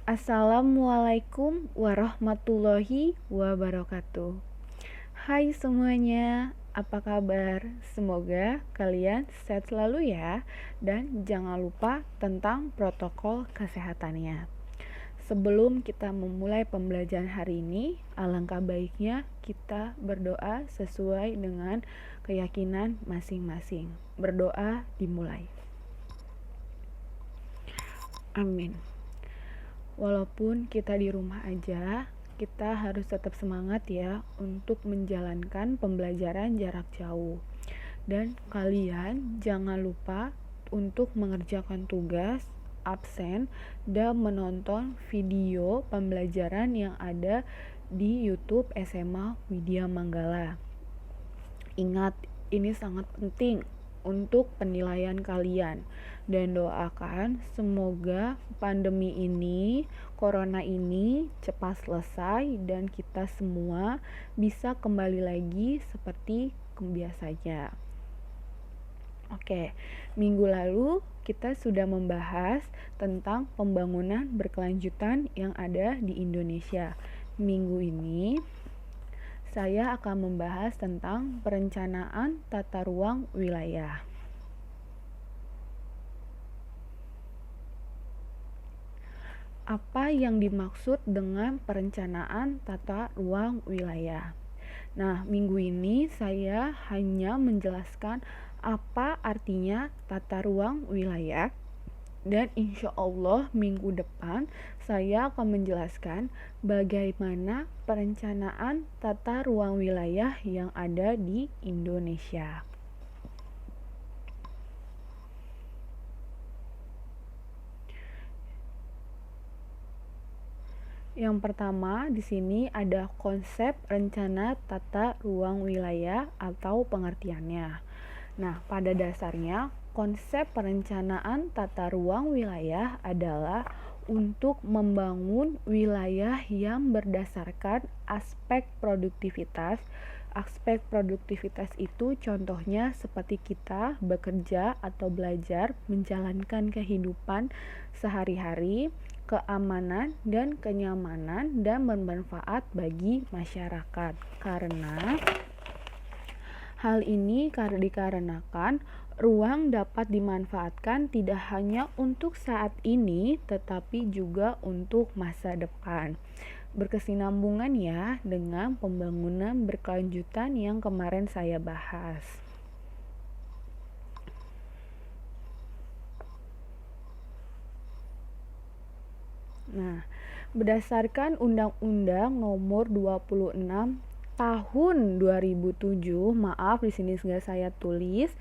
Assalamualaikum warahmatullahi wabarakatuh. Hai semuanya, apa kabar? Semoga kalian sehat selalu ya. Dan jangan lupa tentang protokol kesehatannya. Sebelum kita memulai pembelajaran hari ini, alangkah baiknya kita berdoa sesuai dengan keyakinan masing-masing. Berdoa dimulai. Amin. Walaupun kita di rumah aja, kita harus tetap semangat ya untuk menjalankan pembelajaran jarak jauh. Dan kalian jangan lupa untuk mengerjakan tugas, absen, dan menonton video pembelajaran yang ada di YouTube SMA Widya Manggala. Ingat, ini sangat penting untuk penilaian kalian, dan doakan semoga pandemi ini, corona ini cepat selesai dan kita semua bisa kembali lagi seperti biasanya. Oke, minggu lalu kita sudah membahas tentang pembangunan berkelanjutan yang ada di Indonesia. Minggu ini saya akan membahas tentang perencanaan tata ruang wilayah. Apa yang dimaksud dengan perencanaan tata ruang wilayah? Nah, minggu ini saya hanya menjelaskan apa artinya tata ruang wilayah. Dan insya Allah minggu depan saya akan menjelaskan bagaimana perencanaan tata ruang wilayah yang ada di Indonesia. Yang pertama di sini ada konsep rencana tata ruang wilayah atau pengertiannya. Nah, pada dasarnya konsep perencanaan tata ruang wilayah adalah untuk membangun wilayah yang berdasarkan aspek produktivitas. Aspek produktivitas itu contohnya seperti kita bekerja atau belajar, menjalankan kehidupan sehari-hari, keamanan dan kenyamanan dan bermanfaat bagi masyarakat. Karena hal ini dikarenakan ruang dapat dimanfaatkan tidak hanya untuk saat ini, tetapi juga untuk masa depan. Berkesinambungan ya dengan pembangunan berkelanjutan yang kemarin saya bahas. Nah, berdasarkan Undang-Undang Nomor 26 Tahun 2007, maaf di sini sudah saya tulis,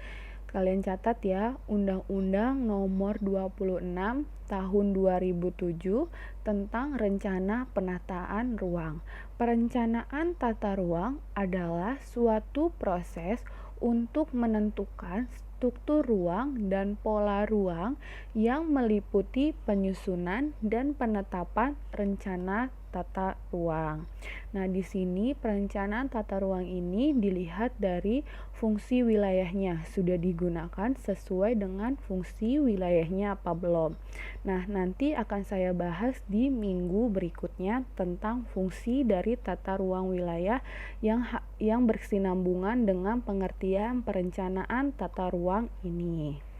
kalian catat ya, Undang-Undang Nomor 26 Tahun 2007 tentang Rencana Penataan Ruang. Perencanaan tata ruang adalah suatu proses untuk menentukan struktur ruang dan pola ruang yang meliputi penyusunan dan penetapan rencana tata ruang. Nah, di sini perencanaan tata ruang ini dilihat dari fungsi wilayahnya, sudah digunakan sesuai dengan fungsi wilayahnya apa belum. Nah, nanti akan saya bahas di minggu berikutnya tentang fungsi dari tata ruang wilayah yang berkesinambungan dengan pengertian perencanaan tata ruang ini.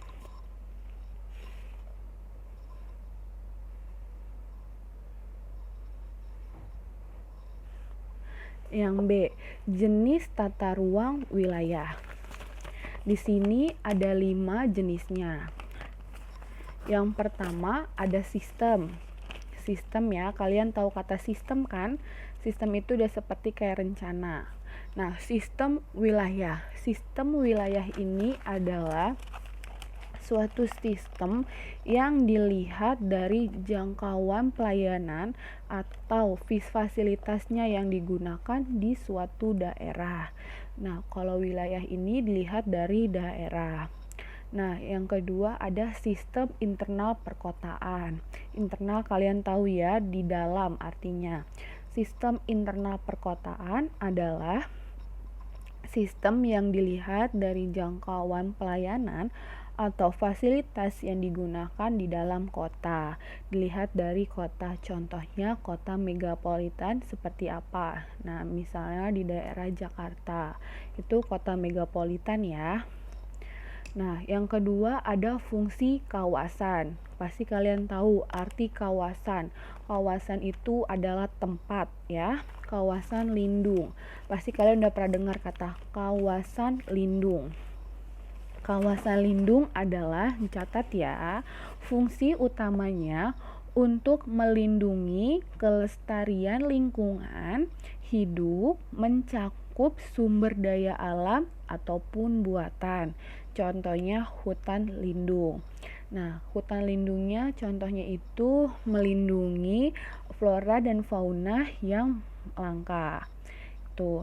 Yang B, jenis tata ruang wilayah. Di sini ada 5 jenisnya. Yang pertama ada sistem. Sistem ya, kalian tahu kata sistem kan? Sistem itu udah seperti kayak rencana. Nah, sistem wilayah. Sistem wilayah ini adalah suatu sistem yang dilihat dari jangkauan pelayanan atau fasilitasnya yang digunakan di suatu daerah. Nah, kalau wilayah ini dilihat dari daerah. Nah, yang kedua ada sistem internal perkotaan. Internal kalian tahu ya, di dalam artinya. Sistem internal perkotaan adalah sistem yang dilihat dari jangkauan pelayanan atau fasilitas yang digunakan di dalam kota. Dilihat dari kota, contohnya kota megapolitan seperti apa. Nah, misalnya di daerah Jakarta, itu kota megapolitan ya. Nah, yang kedua ada fungsi kawasan. Pasti kalian tahu arti kawasan. Kawasan itu adalah tempat ya. Kawasan lindung. Pasti kalian udah pernah dengar kata kawasan lindung. Kawasan lindung adalah, dicatat ya, fungsi utamanya untuk melindungi kelestarian lingkungan hidup, mencakup sumber daya alam ataupun buatan. Contohnya hutan lindung. Nah, hutan lindungnya contohnya itu melindungi flora dan fauna yang langka.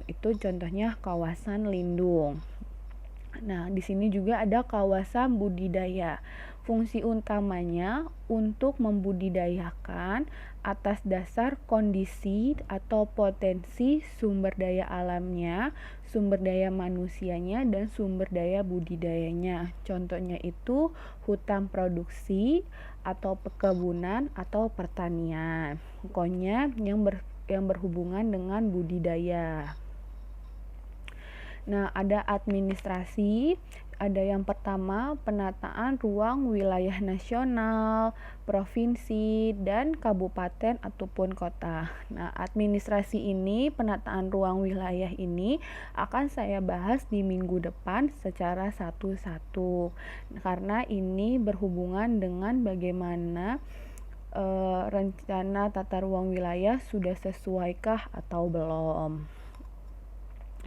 Itu contohnya kawasan lindung. Nah, di sini juga ada kawasan budidaya. Fungsi utamanya untuk membudidayakan atas dasar kondisi atau potensi sumber daya alamnya, sumber daya manusianya, dan sumber daya budidayanya. Contohnya itu hutan produksi atau perkebunan atau pertanian. Pokoknya yang berhubungan dengan budidaya. Nah, ada administrasi, ada yang pertama penataan ruang wilayah nasional, provinsi, dan kabupaten ataupun kota. Nah, administrasi ini, penataan ruang wilayah ini akan saya bahas di minggu depan secara satu-satu. Karena ini berhubungan dengan bagaimana rencana tata ruang wilayah sudah sesuaikah atau belum.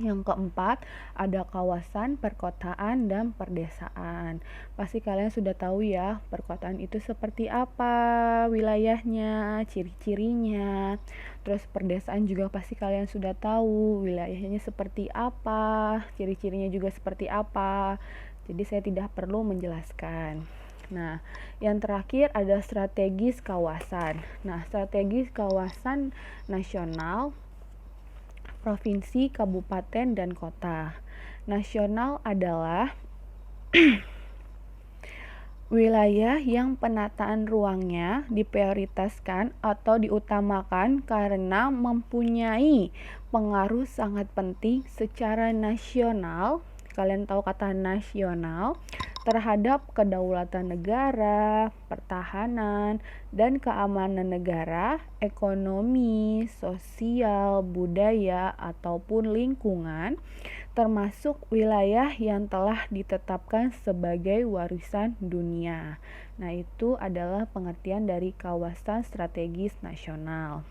Yang keempat, ada kawasan perkotaan dan perdesaan. Pasti kalian sudah tahu ya, perkotaan itu seperti apa wilayahnya, ciri-cirinya. Terus perdesaan juga pasti kalian sudah tahu wilayahnya seperti apa, ciri-cirinya juga seperti apa. Jadi saya tidak perlu menjelaskan. Nah, yang terakhir ada strategis kawasan. Nah, strategis kawasan nasional, provinsi, kabupaten, dan kota. Nasional adalah wilayah yang penataan ruangnya diprioritaskan atau diutamakan karena mempunyai pengaruh sangat penting secara nasional. Kalian tahu kata nasional, terhadap kedaulatan negara, pertahanan, dan keamanan negara, ekonomi, sosial, budaya, ataupun lingkungan, termasuk wilayah yang telah ditetapkan sebagai warisan dunia. Nah, itu adalah pengertian dari kawasan strategis nasional.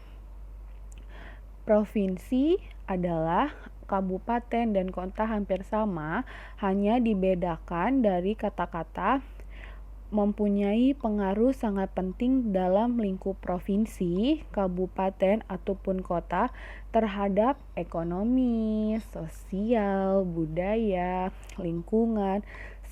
Provinsi adalah kabupaten dan kota hampir sama, hanya dibedakan dari kata-kata mempunyai pengaruh sangat penting dalam lingkup provinsi, kabupaten, ataupun kota terhadap ekonomi, sosial, budaya, lingkungan,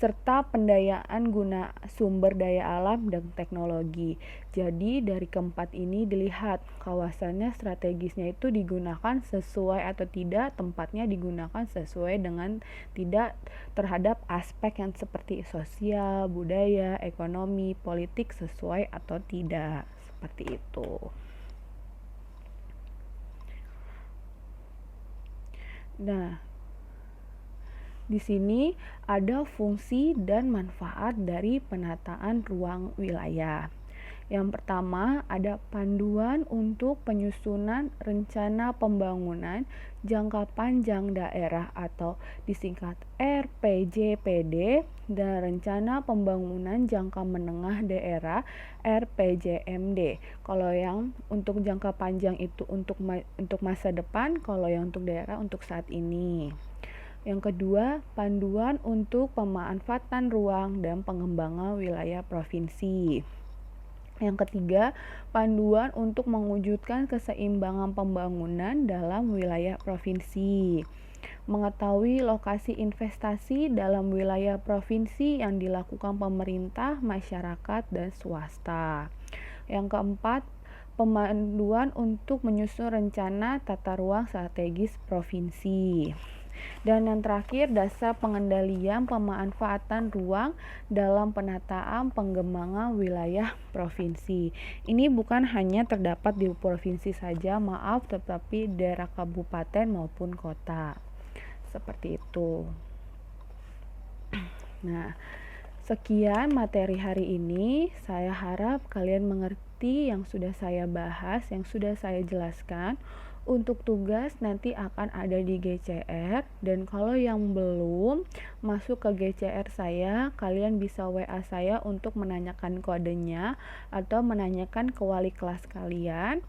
serta pendayaan guna sumber daya alam dan teknologi. Jadi dari keempat ini dilihat kawasannya strategisnya itu digunakan sesuai atau tidak, tempatnya digunakan sesuai dengan tidak terhadap aspek yang seperti sosial, budaya, ekonomi, politik sesuai atau tidak. Seperti itu. Nah, di sini ada fungsi dan manfaat dari penataan ruang wilayah. Yang pertama, ada panduan untuk penyusunan rencana pembangunan jangka panjang daerah atau disingkat RPJPD, dan rencana pembangunan jangka menengah daerah RPJMD. Kalau yang untuk jangka panjang itu untuk masa depan, kalau yang untuk daerah untuk saat ini. Yang kedua, panduan untuk pemanfaatan ruang dan pengembangan wilayah provinsi. Yang ketiga, panduan untuk mewujudkan keseimbangan pembangunan dalam wilayah provinsi. Mengetahui lokasi investasi dalam wilayah provinsi yang dilakukan pemerintah, masyarakat, dan swasta. Yang keempat, pemanduan untuk menyusun rencana tata ruang strategis provinsi. Dan yang terakhir, dasar pengendalian pemanfaatan ruang dalam penataan pengembangan wilayah provinsi. Ini bukan hanya terdapat di provinsi saja, maaf, tetapi daerah kabupaten maupun kota. Seperti itu. Nah, sekian materi hari ini. Saya harap kalian mengerti yang sudah saya bahas, yang sudah saya jelaskan. Untuk tugas nanti akan ada di GCR, dan kalau yang belum masuk ke GCR saya, kalian bisa WA saya untuk menanyakan kodenya atau menanyakan ke wali kelas kalian.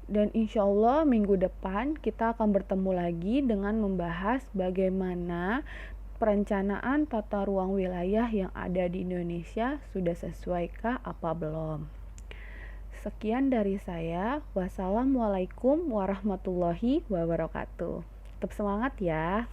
Dan insya Allah minggu depan kita akan bertemu lagi dengan membahas bagaimana perencanaan tata ruang wilayah yang ada di Indonesia sudah sesuaikah apa belum. Sekian dari saya. Wassalamualaikum warahmatullahi wabarakatuh. Tetap semangat ya.